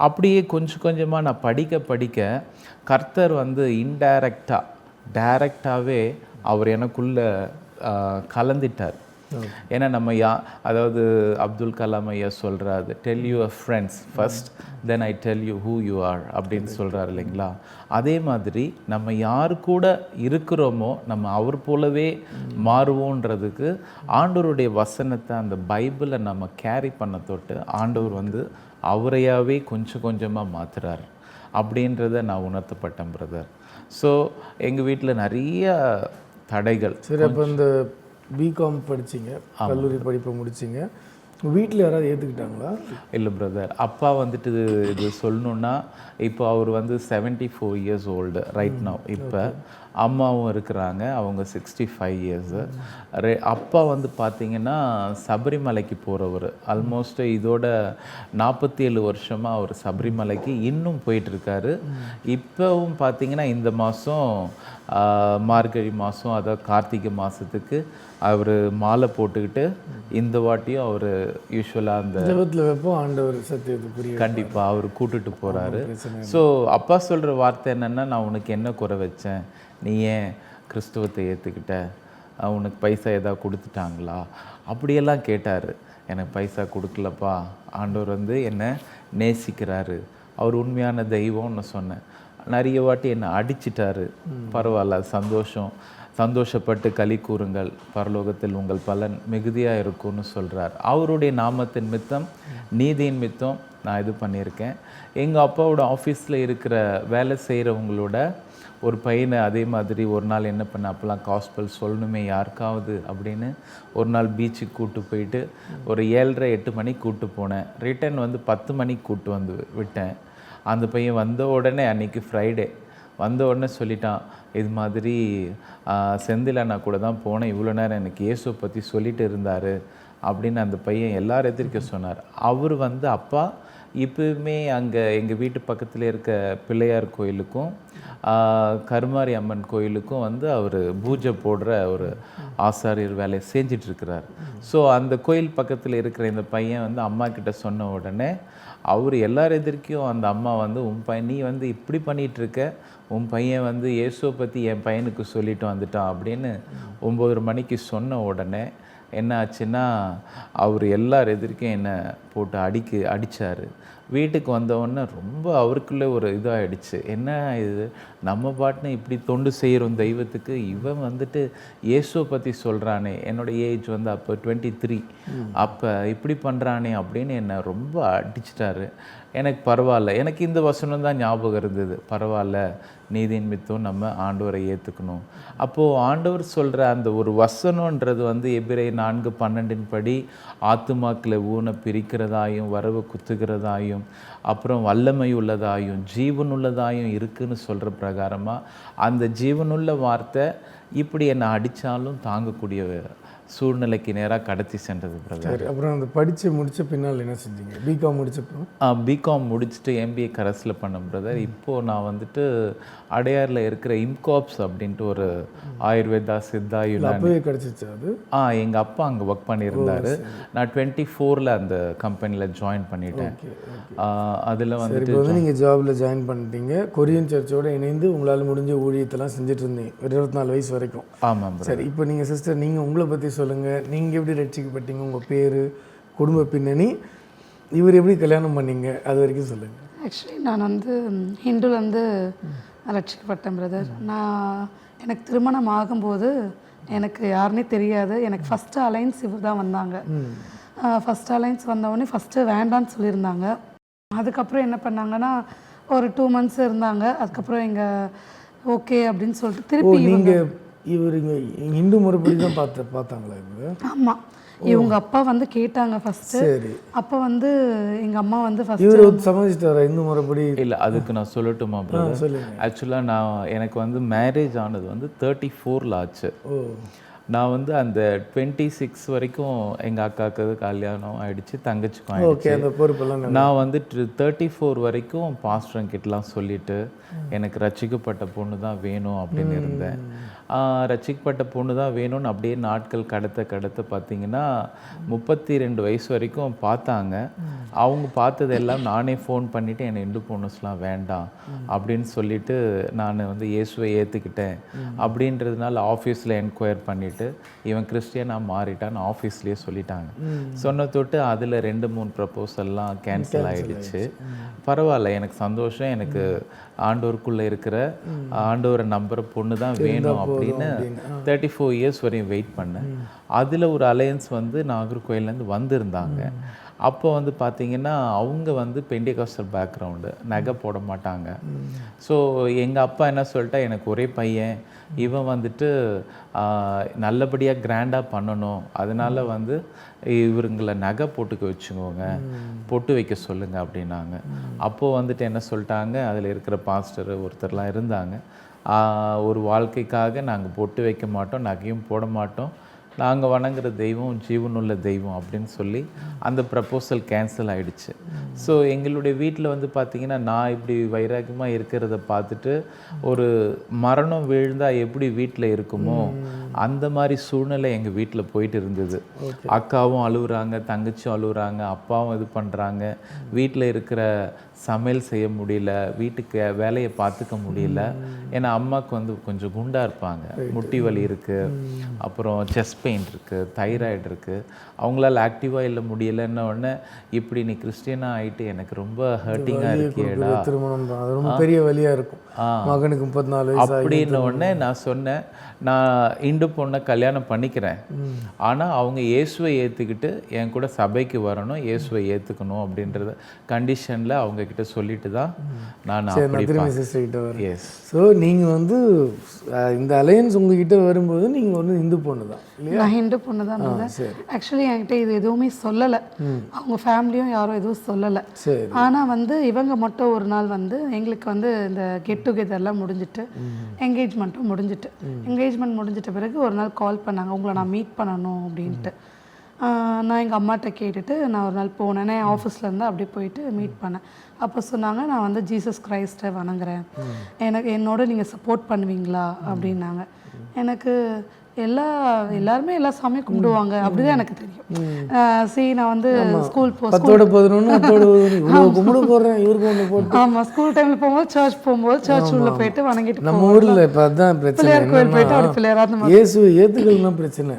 அப்படியே கொஞ்சம் கொஞ்சமாக நான் படிக்க கர்த்தர் வந்து டைரெக்டாகவே அவர் எனக்குள்ளே கலந்துட்டார். ஏன்னா நம்ம அதாவது அப்துல் கலாம் ஐயா சொல்கிறாரு, tell your friends first then I tell you who you are அப்படின்னு சொல்கிறாரு இல்லைங்களா. அதே மாதிரி நம்ம யார் கூட இருக்கிறோமோ நம்ம அவர் போலவே மாறுவோன்றதுக்கு ஆண்டவருடைய வசனத்தை, அந்த பைபிளை நம்ம கேரி பண்ண தொட்டு ஆண்டவர் வந்து அவரையாவே கொஞ்சம் கொஞ்சமாக மாற்றுறாரு அப்படின்றத நான் உணர்த்தப்பட்டேன் பிரதர். ஸோ எங்கள் வீட்டில் நிறைய தடைகள். சரி, அப்போ இந்த பிகாம் படிச்சிங்க, கல்லூரி படிப்பை முடிச்சிங்க, வீட்டில் யாராவது ஏற்றுக்கிட்டாங்களா? இல்லை பிரதர், அப்பா வந்துட்டு இது சொல்லணுன்னா இப்போ அவர் வந்து 74 இயர்ஸ் ஓல்டு ரைட் நவ். இப்போ அம்மாவும் இருக்கிறாங்க, அவங்க 65 இயர்ஸு. அப்பா வந்து பார்த்திங்கன்னா சபரிமலைக்கு போகிறவர். ஆல்மோஸ்ட் இதோட 47 வருஷமாக அவர் சபரிமலைக்கு இன்னும் போயிட்டுருக்காரு. இப்போவும் பார்த்திங்கன்னா இந்த மாதம் மார்கழி மாதம், அதாவது கார்த்திகை மாதத்துக்கு அவர் மாலை போட்டுக்கிட்டு இந்த வாட்டியும் அவர் யூஸ்வலாக அந்த ஜெபத்தில் வைப்போம், ஆண்டவர் சத்தியத்துக்குரிய கண்டிப்பாக அவர் கூட்டுட்டு போகிறாரு. ஸோ அப்பா சொல்கிற வார்த்தை என்னென்னா, நான் உனக்கு என்ன குறை வச்சேன், நீ ஏன் கிறிஸ்துவத்தை ஏற்றுக்கிட்ட, உனக்கு பைசா எதாவது கொடுத்துட்டாங்களா அப்படியெல்லாம் கேட்டார். எனக்கு பைசா கொடுக்கலப்பா, ஆண்டவர் வந்து என்னை நேசிக்கிறாரு, அவர் உண்மையான தெய்வம்னு சொன்னேன். நிறைய வாட்டி என்னை அடிச்சிட்டாரு, பரவாயில்ல, சந்தோஷப்பட்டு களி கூறுங்கள், பரலோகத்தில் உங்கள் பலன் மிகுதியாக இருக்கும்னு சொல்கிறார். அவருடைய நாமத்தின் மித்தம், நீதியின் மித்தம் நான் இது பண்ணியிருக்கேன். எங்கள் அப்பாவோட ஆஃபீஸில் இருக்கிற வேலை செய்கிறவங்களோட ஒரு பையனை அதே மாதிரி ஒரு நாள் என்ன பண்ண, அப்போல்லாம் காஸ்பல் சொல்லணுமே யாருக்காவது அப்படின்னு ஒரு நாள் பீச்சுக்கு கூப்பிட்டு போயிட்டு ஒரு 7:30-8 மணிக்கு கூப்பிட்டு போனேன். ரிட்டர்ன் வந்து 10 மணிக்கு கூப்பிட்டு வந்து விட்டேன். அந்த பையன் வந்த உடனே, அன்றைக்கி ஃப்ரைடே, வந்த உடனே சொல்லிட்டான், இது மாதிரி செந்தில் அண்ணா கூட தான் போனேன், இவ்வளோ நேரம் எனக்கு இயேசுவை பற்றி சொல்லிட்டு இருந்தார் அப்படின்னு அந்த பையன் எல்லார் எதிர்க்க சொன்னார். அவர் வந்து அப்பா இப்போவுமே அங்கே எங்கள் வீட்டு பக்கத்தில் இருக்க பிள்ளையார் கோயிலுக்கும் கருமாரி அம்மன் கோயிலுக்கும் வந்து அவர் பூஜை போடுற ஒரு ஆசாரியர் வேலையை செஞ்சிட்ருக்கிறார். ஸோ அந்த கோயில் பக்கத்தில் இருக்கிற இந்த பையன் வந்து அம்மா கிட்ட சொன்ன உடனே அவர் எல்லார் எதிர்க்கும் அந்த அம்மா வந்து, உன் பையன் நீ வந்து இப்படி பண்ணிகிட்ருக்க, உன் பையன் வந்து இயேசுவை பற்றி என் பையனுக்கு சொல்லிட்டு வந்துட்டான் அப்படின்னு 9 மணிக்கு சொன்ன உடனே என்ன ஆச்சுன்னா, அவர் எல்லார் எதிர்க்கும் என்னை போட்டு அடித்தார். வீட்டுக்கு வந்தவொடனே ரொம்ப அவருக்குள்ளே ஒரு இதாகிடுச்சு, என்ன இது, நம்ம பாட்டுன்னு இப்படி தொண்டு செய்கிறோம் தெய்வத்துக்கு, இவன் வந்துட்டு இயேசுவை பற்றி சொல்கிறானே, என்னோடய ஏஜ் வந்து அப்போ 23, அப்போ இப்படி பண்ணுறானே அப்படின்னு என்னை ரொம்ப அடிச்சிட்டாரு. எனக்கு பரவாயில்ல, எனக்கு இந்த வசனம் தான் ஞாபகம் இருந்தது, பரவாயில்ல, நீதியின் மித்தம் நம்ம ஆண்டவரை ஏற்றுக்கணும். அப்போது ஆண்டவர் சொல்கிற அந்த ஒரு வசனன்றது வந்து எபிரேயர் 4:12 படி ஆத்துமாக்களை ஊனை பிரிக்கிறதாயும், வரவு குத்துகிறதாயும், அப்புறம் வல்லமை உள்ளதாயும், ஜீவனுள்ளதாயும் இருக்குன்னு சொல்கிற பிரகாரமாக அந்த ஜீவனுள்ள வார்த்தை இப்படி என்னை அடித்தாலும் தாங்கக்கூடிய சூழ்நிலைக்கு நேராக கடத்தி சென்றது பிரதர். அப்புறம் அந்த படித்து முடித்த பின்னால் என்ன செஞ்சீங்க? பிகாம் முடிச்சப்போ? பிகாம் முடிச்சுட்டு எம்பிஏ கரஸில் பண்ணேன் பிரதர். இப்போது நான் வந்துட்டு அடையாரில் இருக்கிற இம்காப்ஸ் அப்படின்ட்டு ஒரு ஆயுர்வேதா சித்தா யுனானி கிடச்சிச்சு அது. எங்கள் அப்பா அங்கே ஒர்க் பண்ணியிருந்தார். நான் 24 அந்த கம்பெனியில் ஜாயின் பண்ணிட்டேன். அதில் வந்துட்டு நீங்கள் ஜாபில் ஜாயின் பண்ணிட்டீங்க, கொரியன் சர்ச்சோடு இணைந்து உங்களால் முடிஞ்ச ஊழியத்தெல்லாம் செஞ்சுட்டு இருந்தீங்க 24 வயசு வரைக்கும். ஆமாம். சரி, இப்போ நீங்கள் சிஸ்டர், நீங்கள் உங்களை பற்றி சொல்லுங்கள். நீங்கள் எப்படி ரட்சிக்கப்பட்டீங்க, உங்கள் பேர், குடும்ப பின்னணி, இவர் எப்படி கல்யாணம் பண்ணீங்க, அது வரைக்கும் சொல்லுங்கள். ஆக்சுவலி நான் வந்து ஹிந்துலேருந்து ரட்சிக்கப்பட்டேன் பிரதர். எனக்கு திருமணம் ஆகும்போது எனக்கு யாருன்னே தெரியாது. எனக்கு ஃபஸ்ட்டு அலைன்ஸ் இவர் தான் வந்தாங்க. ஃபஸ்ட் அலைன்ஸ் வந்தவொடனே ஃபஸ்ட்டு வேண்டான்னு சொல்லியிருந்தாங்க. அதுக்கப்புறம் என்ன பண்ணாங்கன்னா ஒரு 2 months இருந்தாங்க. அதுக்கப்புறம் எங்கள் ஓகே அப்படின்னு சொல்லிட்டு திருப்பி இவர் இங்கே இந்து முறைப்படி தான் பார்த்தாங்களா இவங்க? ஆமாம், இவங்க அப்பா வந்து கேட்டாங்க ஃபஸ்ட்டு. சரி, அப்போ வந்து எங்கள் அம்மா வந்து இவர் சம்மதிச்சிட்டாரா இந்து முறைப்படி? இல்லை, அதுக்கு நான் சொல்லட்டுமா பிரதர்? சொல்லுங்கள். ஆக்சுவலாக எனக்கு வந்து மேரேஜ் ஆனது வந்து 34 ஆச்சு. நான் வந்து அந்த 26 வரைக்கும் எங்கள் அக்காவுக்கு கல்யாணம் ஆகிடுச்சு, தங்கச்சிக்கும் ஆகிடுச்சு. நான் வந்து 34 வரைக்கும் பாஸ்டர்கிட்டலாம் சொல்லிவிட்டு எனக்கு ரட்சிக்கப்பட்ட பொண்ணு தான் வேணும் அப்படின்னு இருந்தேன். ரட்சிக்கப்பட்ட பொண்ணு தான் வேணும்னு அப்படியே நாட்கள் கடத்த பார்த்திங்கன்னா 32 வயசு வரைக்கும் பார்த்தாங்க. அவங்க பார்த்ததெல்லாம் நானே ஃபோன் பண்ணிவிட்டு என்னை இந்து பொண்ணுஸ்லாம் வேண்டாம் அப்படின்னு சொல்லிவிட்டு நான் வந்து இயேசுவை ஏற்றுக்கிட்டேன் அப்படின்றதுனால ஆஃபீஸில் என்கொயர் பண்ணிவிட்டு பண்ணிவிட்டு இவன் கிறிஸ்டியனாக மாறிட்டான்னு ஆஃபீஸ்லேயே சொல்லிட்டாங்க. சொன்ன தொட்டு அதில் 2-3 ப்ரப்போசல்லாம் கேன்சல் ஆகிடுச்சு. பரவாயில்ல, எனக்கு சந்தோஷம். எனக்கு ஆண்டவருக்குள்ளே இருக்கிற ஆண்டவரை நம்புகிற பொண்ணு தான் வேணும் அப்படின்னு 34 இயர்ஸ் வரையும் வெயிட் பண்ணேன். அதில் ஒரு அலையன்ஸ் வந்து நாகர்கோயிலேருந்து வந்திருந்தாங்க. அப்போ வந்து பார்த்திங்கன்னா அவங்க வந்து பெண்டிகாஸ்டல் பேக்ரவுண்டு, நகை போட மாட்டாங்க. ஸோ எங்கள் அப்பா என்ன சொல்லிட்டா, எனக்கு ஒரே பையன், இவன் வந்துட்டு நல்லபடியாக கிராண்டாக பண்ணணும், அதனால் வந்து இவருங்களை நகை போட்டுக்க வச்சுக்கோங்க, பொட்டு வைக்க சொல்லுங்கள் அப்படின்னாங்க. அப்போது வந்துட்டு என்ன சொல்லிட்டாங்க, அதில் இருக்கிற பாஸ்டர் ஒருத்தர்லாம் இருந்தாங்க, ஒரு வாழ்க்கைக்காக நாங்கள் பொட்டு வைக்க மாட்டோம், நகையும் போட மாட்டோம், நாங்கள் வணங்குற தெய்வம் ஜீவனுள்ள தெய்வம் அப்படின்னு சொல்லி அந்த ப்ரப்போசல் கேன்சல் ஆகிடுச்சு. ஸோ எங்களுடைய வீட்டில் வந்து பார்த்திங்கன்னா நான் இப்படி வைராக்கியமாக இருக்கிறத பார்த்துட்டு ஒரு மரணம் விழுந்தால் எப்படி வீட்டில் இருக்குமோ அந்த மாதிரி சூழ்நிலை எங்கள் வீட்டில் போயிட்டு இருந்தது. அக்காவும் அழுகுறாங்க, தங்கச்சியும் அழுகுறாங்க, அப்பாவும் இது பண்ணுறாங்க, வீட்டில் இருக்கிற சமையல் செய்ய முடியல, வீட்டுக்கு வேலையை பார்த்துக்க முடியல. ஏன்னா அம்மாவுக்கு வந்து கொஞ்சம் குண்டாக இருப்பாங்க, முட்டி வலி இருக்குது, அப்புறம் செஸ்ட் பெயின் இருக்குது, தைராய்டு இருக்குது, அவங்களால ஆக்டிவாக இல்லை முடியலைன்ன உடனே இப்படி நீ கிறிஸ்டியனாக ஆகிட்டு எனக்கு ரொம்ப ஹர்ட்டிங்காக இருக்கேடா, திருமணம் தான் அது ரொம்ப பெரிய வழியாக இருக்கும், மகனுக்கு 34 வயசு அப்படின்ன உடனே நான் சொன்னேன், நான் இந்து பொண்ணை கல்யாணம் பண்ணிக்கிறேன், ஆனால் அவங்க இயேசுவை ஏற்றுக்கிட்டு என் கூட சபைக்கு வரணும், இயேசுவை ஏற்றுக்கணும் அப்படின்றத கண்டிஷனில் அவங்கக்கிட்ட சொல்லிட்டு தான் நான் எஸ். ஸோ நீங்கள் வந்து இந்த அலையன்ஸ் உங்ககிட்ட வரும்போது நீங்கள் வந்து இந்து பொண்ணு தான் இல்லையா? நான் ஹிந்து பொண்ணு தான். ஆக்சுவலி என்கிட்ட இது எதுவுமே சொல்லலை, அவங்க ஃபேமிலியும் யாரும் எதுவும் சொல்லலை. ஆனால் வந்து இவங்க மட்டும் ஒரு நாள் வந்து எங்களுக்கு வந்து இந்த கெட் டுகெதர்லாம் முடிஞ்சிட்டு என்கேஜ்மெண்ட்டும் முடிஞ்சிட்டு, என்கேஜ்மெண்ட் முடிஞ்சிட்ட பிறகு ஒரு நாள் கால் பண்ணாங்க, உங்களை நான் மீட் பண்ணணும் அப்படின்ட்டு. நான் எங்கள் அம்மாட்ட கேட்டுட்டு நான் ஒரு நாள் போனேன், நான் ஆஃபீஸ்லேருந்து அப்படியே போயிட்டு மீட் பண்ணேன். அப்போ சொன்னாங்க, நான் வந்து ஜீசஸ் கிரைஸ்ட்டை வணங்குறேன், எனக்கு என்னோட நீங்கள் சப்போர்ட் பண்ணுவீங்களா அப்படின்னாங்க. எனக்கு எல்லாருமே எல்லா சாமியும் கும்பிடுவாங்க அப்படிதான் எனக்கு தெரியும். நான் வந்து ஸ்கூல் ஆமாம், ஸ்கூல் டைமில் போகும்போது சர்ச் உள்ள போயிட்டு வணங்கிட்டு நம்ம ஊரில் இப்போ அதுதான் பிள்ளையார் கோயில் போயிட்டு அப்படி பிள்ளையார் அந்த மாதிரி இயேசு ஏற்றுக்கலாம் பிரச்சனை,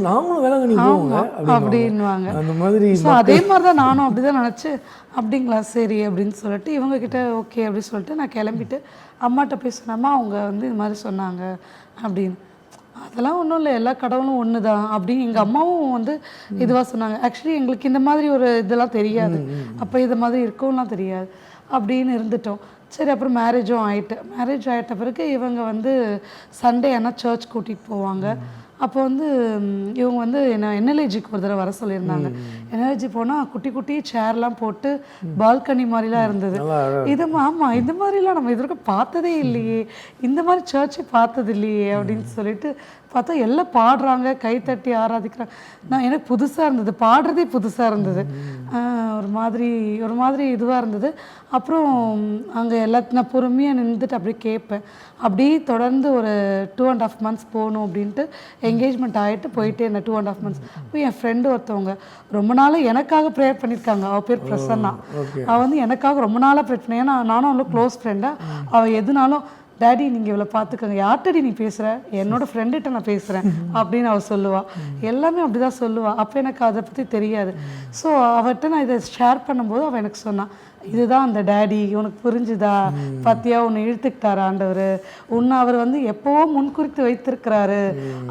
நாமளும் வேளாங்கண்ணி போவோங்க அப்படின்வாங்க. அந்த மாதிரி அதே மாதிரி தான் நானும் அப்படிதான் நினச்சி, அப்படிங்களா சரி அப்படின்னு சொல்லிட்டு இவங்கக்கிட்ட ஓகே அப்படின்னு சொல்லிட்டு நான் கிளம்பிட்டு அம்மாட்ட போய் சொன்னேம்மா அவங்க வந்து இது மாதிரி சொன்னாங்க அப்படின்னு. அதெல்லாம் ஒன்றும் இல்லை, எல்லா கடவுளும் ஒன்று தான் அப்படின்னு எங்கள் அம்மாவும் வந்து இதுவாக சொன்னாங்க. ஆக்சுவலி எங்களுக்கு இந்த மாதிரி ஒரு இதெல்லாம் தெரியாது, அப்போ இது மாதிரி இருக்கும்லாம் தெரியாது அப்படின்னு இருந்துட்டோம். சரி, அப்புறம் மேரேஜும் ஆகிட்ட பிறகு இவங்க வந்து சண்டே ஆனால் சர்ச் கூட்டிகிட்டு போவாங்க. அப்போ வந்து இவங்க வந்து என்எல்ஏஜிக்கு ஒரு தடவை வர சொல்லியிருந்தாங்க. என்எல்ஏஜி போனால் குட்டி குட்டி சேர்லாம் போட்டு பால்கனி மாதிரிலாம் இருந்தது. ஆமாம், இந்த மாதிரிலாம் நம்ம இது வரைக்கும் பார்த்ததே இல்லையே, இந்த மாதிரி சர்ச்சை பார்த்தது இல்லையே அப்படின்னு சொல்லிட்டு பார்த்தா எல்லாம் பாடுறாங்க, கைத்தட்டி ஆராதிக்கிறாங்க. எனக்கு புதுசாக இருந்தது, பாடுறதே புதுசாக இருந்தது, ஒரு மாதிரி இதுவாக இருந்தது. அப்புறம் அங்கே எல்லாத்தையும் நான் பொறுமையாக நின்றுட்டு அப்படியே கேட்பேன். அப்படியே தொடர்ந்து ஒரு 2.5 months போகணும் அப்படின்ட்டு என்கேஜ்மெண்ட் ஆகிட்டு போயிட்டே இருந்தேன். 2.5 months போய் என் ஃப்ரெண்டு ஒருத்தவங்க ரொம்ப நாளாக எனக்காக ப்ரேயர் பண்ணியிருக்காங்க. அவள் பேர் பிரசன்னா. அவள் வந்து எனக்காக ரொம்ப நாளாக ப்ரேயர் பண்ணேன். ஏன்னா நானும் அவ்வளோ க்ளோஸ் ஃப்ரெண்டாக. அவள் எதுனாலும் டேடி நீங்கள் இவ்வளோ பார்த்துக்கோங்க, யார்கிட்டடி நீ பேசுகிற, என்னோட ஃப்ரெண்டுகிட்ட நான் பேசுகிறேன் அப்படின்னு அவள் சொல்லுவாள். எல்லாமே அப்படி தான் சொல்லுவாள். அப்போ எனக்கு அதை பற்றி தெரியாது. ஸோ அவர்கிட்ட நான் இதை ஷேர் பண்ணும்போது அவள் எனக்கு சொன்னான், இதுதான் அந்த டேடி, உனக்கு புரிஞ்சுதா, பார்த்தியா உன்னை இழுத்துக்கிட்டார் ஆண்டவர், உன்னை அவர் வந்து எப்போவோ முன்குறித்து வைத்திருக்கிறாரு,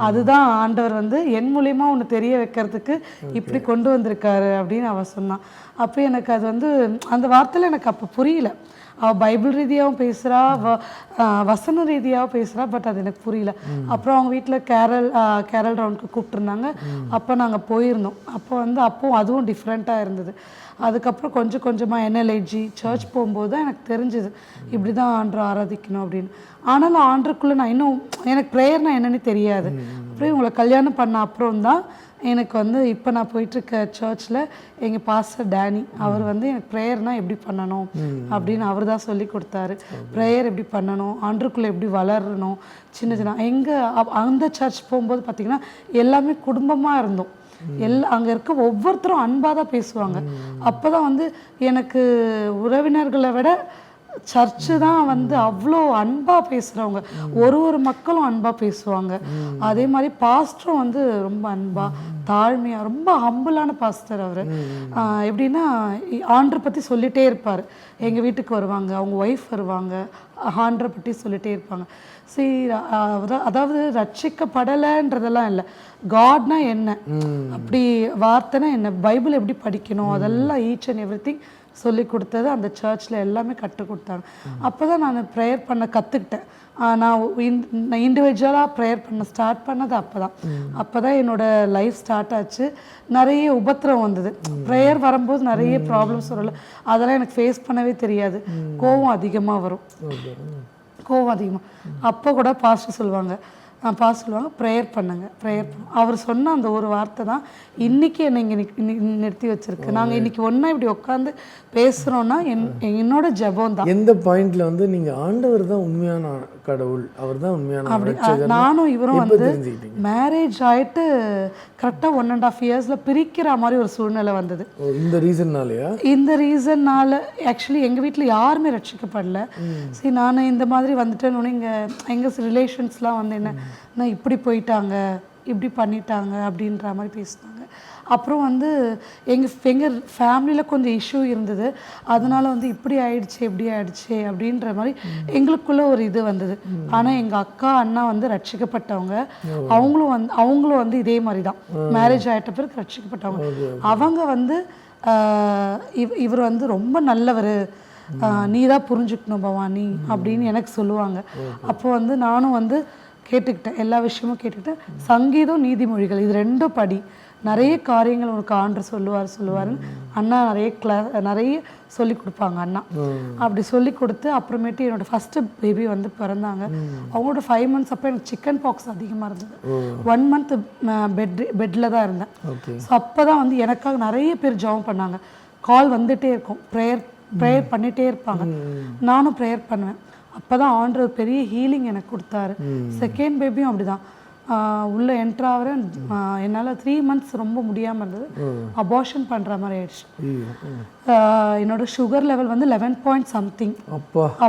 அதுதான் ஆண்டவர் வந்து என் மூலியமாக உன்னை தெரிய வைக்கிறதுக்கு இப்படி கொண்டு வந்திருக்காரு அப்படின்னு அவள் சொன்னான். அப்போ எனக்கு அது வந்து அந்த வார்த்தையில் எனக்கு அப்போ புரியல. அவள் பைபிள் ரீதியாகவும் பேசுகிறா, வசன ரீதியாகவும் பேசுகிறா, பட் அது எனக்கு புரியல. அப்புறம் அவங்க வீட்டில் கேரல் ரவுண்டுக்கு கூப்பிட்டுருந்தாங்க. அப்போ நாங்கள் போயிருந்தோம். அப்போவும் அதுவும் டிஃப்ரெண்ட்டாக இருந்தது. அதுக்கப்புறம் கொஞ்சம் கொஞ்சமாக என்எல்ஐஜி சர்ச் போகும்போது தான் எனக்கு தெரிஞ்சுது இப்படி தான் ஆண்டரை ஆராதிக்கணும் அப்படின்னு. ஆனாலும் ஆண்டருக்குள்ளே நான் இன்னும் எனக்கு ப்ரேயர்னால் என்னன்னு தெரியாது. அப்புறம் இவங்களை கல்யாணம் பண்ண அப்புறம் தான் எனக்கு வந்து இப்போ நான் போயிட்டுருக்க சர்ச்சில் எங்கள் பாஸ்டர் டேனி அவர் வந்து எனக்கு ப்ரேயர்னால் எப்படி பண்ணணும் அப்படின்னு அவர் தான் சொல்லி கொடுத்தாரு. ப்ரேயர் எப்படி பண்ணணும், ஆண்டருக்குள்ளே எப்படி வளரணும், சின்ன அந்த சர்ச் போகும்போது பார்த்திங்கன்னா எல்லாமே குடும்பமாக இருந்தோம். அங்கே இருக்க ஒவ்வொருத்தரும் அன்பாக தான் பேசுவாங்க. அப்போ தான் வந்து எனக்கு உறவினர்களை விட சர்ச்சு தான் வந்து அவ்வளோ அன்பாக பேசுகிறவங்க, ஒரு மக்களும் அன்பாக பேசுவாங்க. அதே மாதிரி பாஸ்டரும் வந்து ரொம்ப அன்பாக தாழ்மையாக ரொம்ப ஹம்பிளான பாஸ்டர் அவர். எப்படின்னா ஆண்டரை பற்றி சொல்லிகிட்டே இருப்பார். எங்கள் வீட்டுக்கு வருவாங்க, அவங்க ஒய்ஃப் வருவாங்க, ஆண்டரை பற்றி சொல்லிகிட்டே இருப்பாங்க. சரி, அதாவது ரட்சிக்கப்படலைன்றதெல்லாம் இல்லை, காட்னா என்ன, அப்படி வார்த்தைனா என்ன, பைபிள் எப்படி படிக்கணும், அதெல்லாம் ஈச் அண்ட் எவ்ரி திங் சொல்லி கொடுத்தது அந்த சர்ச்சில் எல்லாமே கற்றுக் கொடுத்தாங்க. அப்போ தான் நான் ப்ரேயர் பண்ண கற்றுக்கிட்டேன். நான் இண்டிவிஜுவலாக ப்ரேயர் பண்ண ஸ்டார்ட் பண்ணது அப்போ தான் என்னோடய லைஃப் ஸ்டார்ட் ஆச்சு. நிறைய உபத்திரம் வந்தது. ப்ரேயர் வரும்போது நிறைய ப்ராப்ளம்ஸ் வரல, அதெல்லாம் எனக்கு ஃபேஸ் பண்ணவே தெரியாது. கோவம் அதிகமாக வரும், கோவம் அதிகமாக. அப்போ கூட பாஸ்டர் சொல்லுவாங்க ப்ரேயர் பண்ணுங்க, அவர் சொன்ன அந்த ஒரு வார்த்தை தான் இன்றைக்கி என்னை இங்கே நிறுத்தி வச்சுருக்கு. நாங்கள் இன்றைக்கி ஒன்றா இப்படி உட்காந்து பேசுகிறோன்னா என்னோட ஜெபம் தான். எந்த பாயிண்ட்ல வந்து நீங்கள் ஆண்டவர் தான் உண்மையான கடவுள், அவர் தான் உண்மையான அப்படி நானும் இவரும் வந்து மேரேஜ் ஆகிட்டு கரெக்டாக 1.5 இயர்ஸில் பிரிக்கிற மாதிரி ஒரு சூழ்நிலை வந்தது. இந்த ரீசன்னால ஆக்சுவலி எங்கள் வீட்டில் யாருமே ரட்சிக்கப்படல. சரி, நான் இந்த மாதிரி வந்துட்டேன்னு எங்கள் ரிலேஷன்ஸ்லாம் வந்து என்ன இப்படி போயிட்டாங்க, இப்படி பண்ணிட்டாங்க அப்படின்ற மாதிரி பேசினாங்க. அப்புறம் வந்து எங்கள் ஃபேமிலியில் கொஞ்சம் இஷ்யூ இருந்தது, அதனால வந்து இப்படி ஆயிடுச்சு இப்படி ஆயிடுச்சு அப்படின்ற மாதிரி எங்களுக்குள்ள ஒரு இது வந்தது. ஆனால் எங்கள் அக்கா அண்ணா வந்து ரட்சிக்கப்பட்டவங்க, அவங்களும் வந்து இதே மாதிரி தான் மேரேஜ் ஆகிட்ட பிறகு ரட்சிக்கப்பட்டவங்க. அவங்க வந்து இவர் வந்து ரொம்ப நல்லவர், நீ தான் புரிஞ்சுக்கணும் பவானி அப்படின்னு எனக்கு சொல்லுவாங்க. அப்போ வந்து நானும் வந்து கேட்டுக்கிட்டேன், எல்லா விஷயமும் கேட்டுக்கிட்டேன். சங்கீதம் நீதிமொழிகள் இது ரெண்டும் படி, நிறைய காரியங்கள் உனக்கு ஆண்டர் சொல்லுவாருன்னு அண்ணா நிறைய சொல்லி கொடுப்பாங்க. அண்ணா அப்படி சொல்லி கொடுத்து அப்புறமேட்டு என்னோட ஃபஸ்ட்டு பேபி வந்து பிறந்தாங்க. அவங்களோட 5 months அப்போ எனக்கு சிக்கன் பாக்ஸ் அதிகமாக இருந்தது. 1 month பெட்டில் தான் இருந்தேன். ஸோ அப்போ தான் வந்து எனக்காக நிறைய பேர் ஜெபம் பண்ணாங்க. கால் வந்துகிட்டே இருக்கும், ப்ரேயர் பண்ணிகிட்டே இருப்பாங்க, நானும் ப்ரேயர் பண்ணுவேன். அப்போ தான் ஆண்டவர் பெரிய ஹீலிங் எனக்கு கொடுத்தாரு. செகண்ட் பேபியும் அப்படி தான் உள்ளே என்ட்ராகிற என்னால் 3 months ரொம்ப முடியாமல் இருந்தது, அபார்ஷன் பண்ணுற மாதிரி ஆயிடுச்சு. என்னோட சுகர் லெவல் வந்து 11 point something,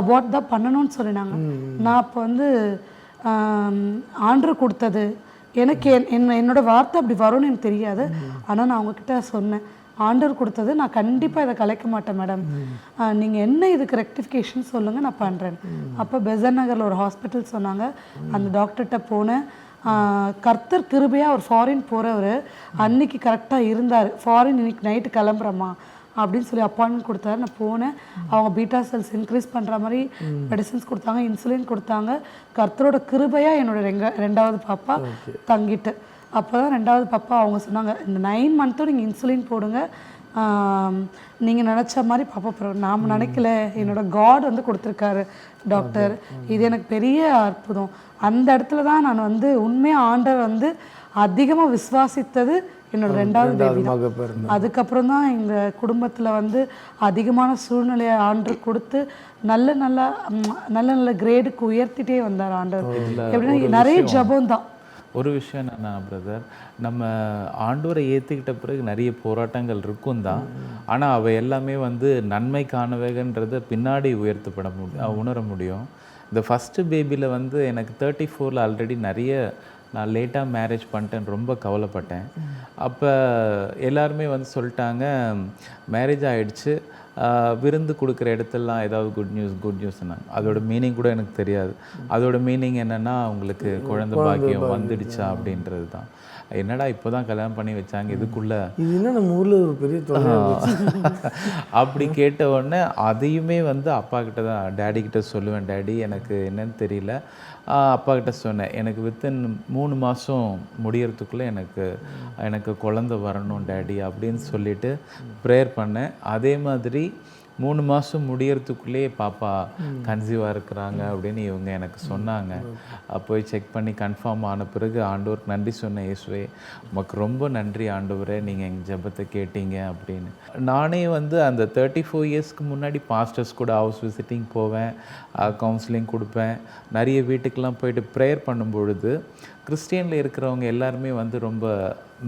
அபார்ட் தான் பண்ணணும்னு சொல்லினாங்க. நான் அப்போ வந்து ஆண்டர் கொடுத்தது எனக்கு என்னோட வார்த்தை அப்படி வரும்னு எனக்கு தெரியாது. ஆனால் நான் அவங்கக்கிட்ட சொன்னேன், ஆண்டர் கொடுத்தது, நான் கண்டிப்பாக இதை கலைக்க மாட்டேன் மேடம், நீங்கள் என்ன இதுக்கு ரெக்டிஃபிகேஷன் சொல்லுங்கள், நான் பண்ணுறேன். அப்போ பெசன் நகரில் ஒரு ஹாஸ்பிட்டல் சொன்னாங்க, அந்த டாக்டர்கிட்ட போனேன். கர்த்தர் கிருபையாக அவர் ஃபாரின் போகிறவர் அன்னைக்கு கரெக்டாக இருந்தார். ஃபாரின் இன்னைக்கு நைட்டு கிளம்புறம்மா அப்படின்னு சொல்லி அப்பாயின்மெண்ட் கொடுத்தாரு. நான் போனேன், அவங்க பீட்டா செல்ஸ் இன்க்ரீஸ் பண்ணுற மாதிரி மெடிசன்ஸ் கொடுத்தாங்க, இன்சுலின் கொடுத்தாங்க. கர்த்தரோட கிருபையாக என்னோட 2வது பாப்பா தங்கிட்டு. அப்போ தான் 2வது பாப்பா அவங்க சொன்னாங்க, இந்த 9 month நீங்கள் இன்சுலின் போடுங்க, நீங்கள் நினச்ச மாதிரி பாப்பா போகிறோம். நாம் நினைக்கல, என்னோட காட் வந்து கொடுத்துருக்காரு டாக்டர், இது எனக்கு பெரிய அற்புதம். அந்த இடத்துல தான் நான் வந்து உண்மையாக ஆண்டவர் வந்து அதிகமாக விசுவாசித்தது என்னோட 2வது பேபி தான். அதுக்கப்புறம் தான் எங்கள் குடும்பத்தில் வந்து அதிகமான சூழ்நிலையை ஆண்டர் கொடுத்து நல்ல நல்ல கிரேடுக்கு உயர்த்திட்டே வந்தார் ஆண்டவர். எப்படின்னா நிறைய ஜபம் தான். ஒரு விஷயம் என்னன்னா பிரதர், நம்ம ஆண்டவரை ஏற்றுக்கிட்ட பிறகு நிறைய போராட்டங்கள் இருக்கும் தான், ஆனால் அவை எல்லாமே வந்து நன்மைக்கானவைகன்றதை பின்னாடி உணர முடியும். இந்த ஃபஸ்ட்டு பேபியில் வந்து எனக்கு 34 ஆல்ரெடி நிறைய நான் லேட்டாக மேரேஜ் பண்ணிட்டேன்னு ரொம்ப கவலைப்பட்டேன். அப்போ எல்லாருமே வந்து சொல்லிட்டாங்க, மேரேஜ் ஆகிடுச்சு, விருந்து கொடுக்குற இடத்துலலாம் ஏதாவது குட் நியூஸ்னாங்க. அதோட மீனிங் கூட எனக்கு தெரியாது. அதோட மீனிங் என்னென்னா உங்களுக்கு குழந்தை பாக்கியம் வந்துடுச்சா அப்படின்றது தான். என்னடா இப்போ தான் கல்யாணம் பண்ணி வச்சாங்க, இதுக்குள்ளே நம்ம ஊரில் ஒரு பெரிய அப்படி கேட்ட உடனே அதையுமே வந்து அப்பா கிட்ட தான், டேடி கிட்ட சொல்லுவேன், டேடி எனக்கு என்னன்னு தெரியல. அப்பா கிட்ட சொன்னேன், எனக்கு வித்தின் 3 மாதம் முடியறதுக்குள்ளே எனக்கு குழந்தை வரணும் டேடி அப்படின்னு சொல்லிட்டு ப்ரேயர் பண்ணேன். அதே மாதிரி 3 மாதம் முடியறதுக்குள்ளேயே பாப்பா கன்சீவாக இருக்கிறாங்க அப்படின்னு இவங்க எனக்கு சொன்னாங்க. போய் செக் பண்ணி கன்ஃபார்ம் ஆன பிறகு ஆண்டவருக்கு நன்றி சொன்னேன், இயேசுவே உமக்கு ரொம்ப நன்றி ஆண்டவரே, நீங்கள் எங்கள் ஜெபத்தை கேட்டீங்க அப்படின்னு. நானே வந்து அந்த 34 இயர்ஸ்க்கு முன்னாடி பாஸ்டர்ஸ் கூட ஹவுஸ் விசிட்டிங் போவேன், கவுன்சிலிங் கொடுப்பேன், நிறைய வீட்டுக்கெல்லாம் போயிட்டு ப்ரேயர் பண்ணும் பொழுது கிறிஸ்டியனில் இருக்கிறவங்க எல்லாருமே வந்து ரொம்ப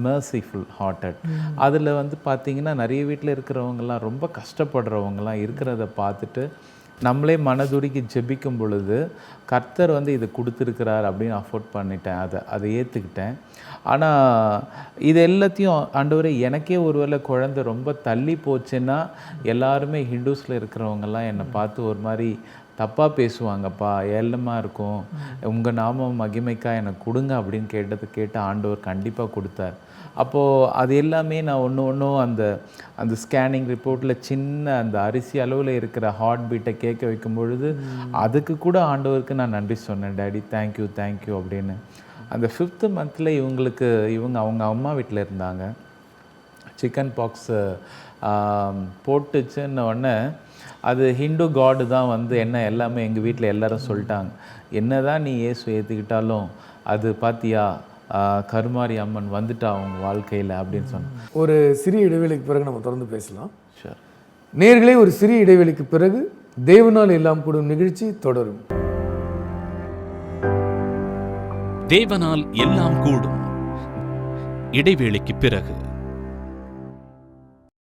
மர்சிஃபுல் ஹார்ட்டட். அதில் வந்து பார்த்திங்கன்னா நிறைய வீட்டில் இருக்கிறவங்கலாம் ரொம்ப கஷ்டப்படுறவங்கலாம் இருக்கிறத பார்த்துட்டு நம்மளே மனதுருகி ஜெபிக்கும் பொழுது கர்த்தர் வந்து இது கொடுத்துருக்கிறார் அப்படின்னு அஃபோர்ட் பண்ணிட்டேன், அதை ஏற்றுக்கிட்டேன். ஆனால் இது எல்லாத்தையும் ஆண்டவரே, எனக்கே ஒருவேளை குழந்தை ரொம்ப தள்ளி போச்சுன்னா எல்லாருமே ஹிந்துஸில் இருக்கிறவங்கெல்லாம் என்னை பார்த்து ஒரு மாதிரி தப்பாக பேசுவாங்கப்பா, ஏளனமாக இருக்கும், உங்கள் நாமம் மகிமைக்கா எனக்கு கொடுங்க அப்படின்னு கேட்டு ஆண்டவர் கண்டிப்பாக கொடுத்தார். அப்போது அது எல்லாமே நான் ஒன்றும் அந்த ஸ்கேனிங் ரிப்போர்ட்டில் சின்ன அந்த அரிசி அளவில் இருக்கிற ஹார்ட் பீட்டை கேட்க வைக்கும் பொழுது அதுக்கு கூட ஆண்டவருக்கு நான் நன்றி சொன்னேன், டேடி தேங்க்யூ தேங்க்யூ அப்படின்னு. அந்த 5th மந்தில் இவங்க அவங்க அம்மா வீட்டில் இருந்தாங்க. சிக்கன் பாக்ஸு போட்டுச்சுன்ன உடனே அது ஹிந்து காடு தான் வந்து என்ன எல்லாமே எங்கள் வீட்டில் எல்லாரும் சொல்லிட்டாங்க, என்ன தான் நீ இயேசு ஏற்றுக்கிட்டாலும் அது பார்த்தியா கருமாரி அம்மன் வந்துட்டா அவங்க வாழ்க்கையில் அப்படின்னு சொன்னாங்க. ஒரு சிறிய இடைவெளிக்கு பிறகு நம்ம தொடர்ந்து பேசலாம். ஷூர். நேயர்களே, ஒரு சிறிய இடைவெளிக்கு பிறகு தேவனால் எல்லாம் கூடும் நிகழ்ச்சி தொடரும். தேவனால் எல்லாம் கூடும். இடைவேளைக்கு பிறகு